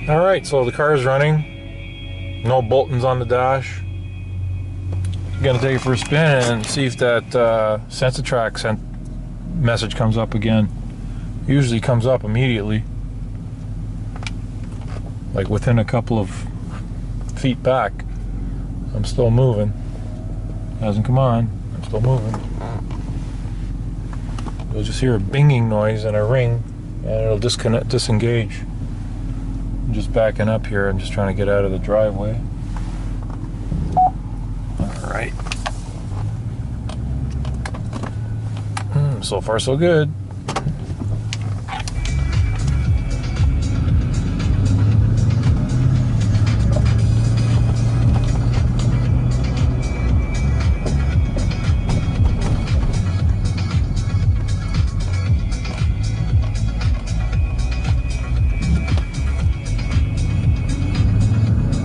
Alright, so the car is running. No Boltons on the dash. I'm gonna take it for a spin and see if that SensiTrack message comes up again. Usually comes up immediately, like within a couple of feet back. I'm still moving. Hasn't come on. I'm still moving. You'll just hear a binging noise and a ring, and it'll disengage. I'm just backing up here. I'm just trying to get out of the driveway. Alright. So far so good.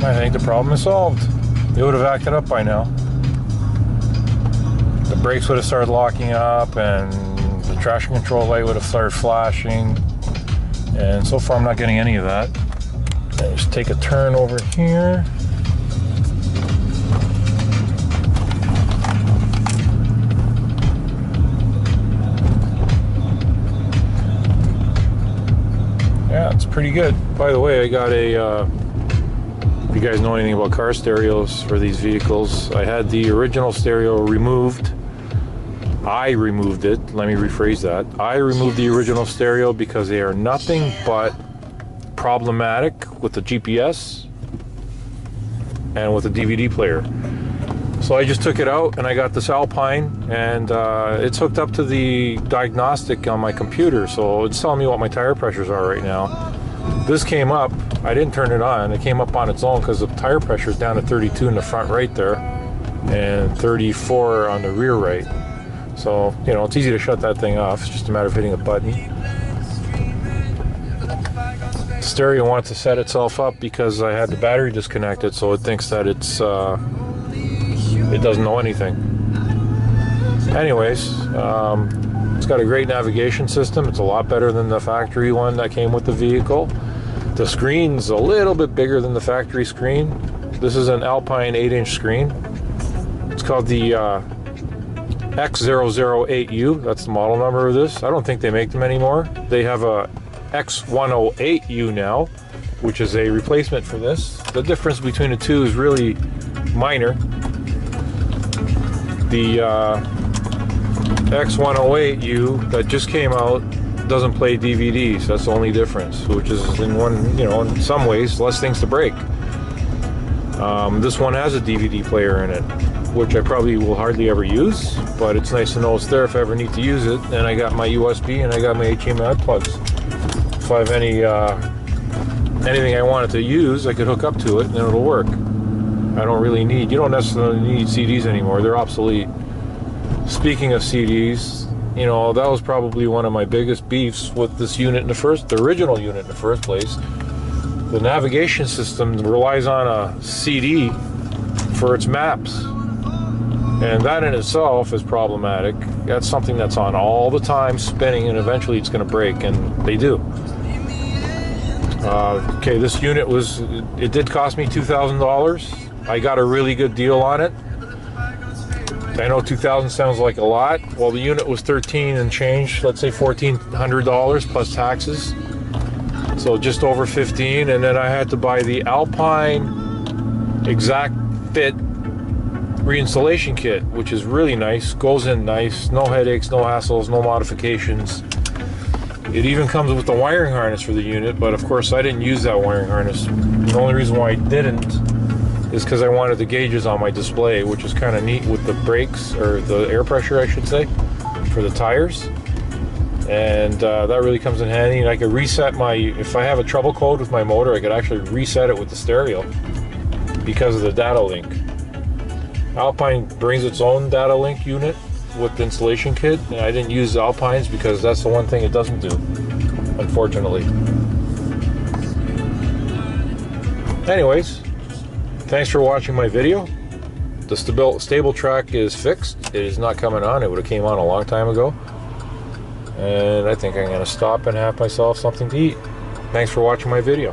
I think the problem is solved. It would have acted up by now. The brakes would have started locking up and the traction control light would have started flashing. And so far I'm not getting any of that. I just take a turn over here. Yeah, it's pretty good. By the way, I got a if you guys know anything about car stereos for these vehicles, I had the original stereo removed. I removed it. Let me rephrase that. I removed the original stereo because they are nothing but problematic with the GPS and with the DVD player. So I just took it out and I got this Alpine, and it's hooked up to the diagnostic on my computer, so it's telling me what my tire pressures are right now. This came up. I didn't turn it on. It came up on its own because the tire pressure is down to 32 in the front right there and 34 on the rear right. So, you know, it's easy to shut that thing off. It's just a matter of hitting a button. The stereo wants to set itself up because I had the battery disconnected, so it thinks that it doesn't know anything. Anyways, it's got a great navigation system. It's a lot better than the factory one that came with the vehicle. The screen's a little bit bigger than the factory screen. This is an Alpine 8-inch screen. It's called the X008U. That's the model number of this. I don't think they make them anymore. They have a X108U now, which is a replacement for this. The difference between the two is really minor. The X108U that just came out doesn't play DVDs. That's the only difference, which is in in some ways less things to break. This one has a DVD player in it, which I probably will hardly ever use, but it's nice to know it's there if I ever need to use it. And I got my USB and I got my HDMI plugs. If I have anything I wanted to use, I could hook up to it and it'll work. I don't really need, you don't necessarily need CDs anymore. They're obsolete. Speaking of CDs, you know, that was probably one of my biggest beefs with this unit the original unit in the first place. The navigation system relies on a CD for its maps. And that in itself is problematic. That's something that's on all the time, spinning, and eventually it's going to break, and they do. Okay, this unit it did cost me $2,000. I got a really good deal on it. I know $2,000 sounds like a lot. Well, the unit was $13 and change, let's say $1,400 plus taxes. So just over $15, and then I had to buy the Alpine Exact Fit reinstallation kit, which is really nice. Goes in nice, no headaches, no hassles, no modifications. It even comes with the wiring harness for the unit, but of course I didn't use that wiring harness. The only reason why I didn't is because I wanted the gauges on my display, which is kind of neat with the brakes, or the air pressure I should say, for the tires. And that really comes in handy. And I could reset if I have a trouble code with my motor, I could actually reset it with the stereo because of the data link. Alpine brings its own data link unit with the installation kit, and I didn't use Alpine's because that's the one thing it doesn't do, unfortunately. Anyways, thanks for watching my video. The stable track is fixed. It is not coming on. It would have came on a long time ago. And I think I'm going to stop and have myself something to eat. Thanks for watching my video.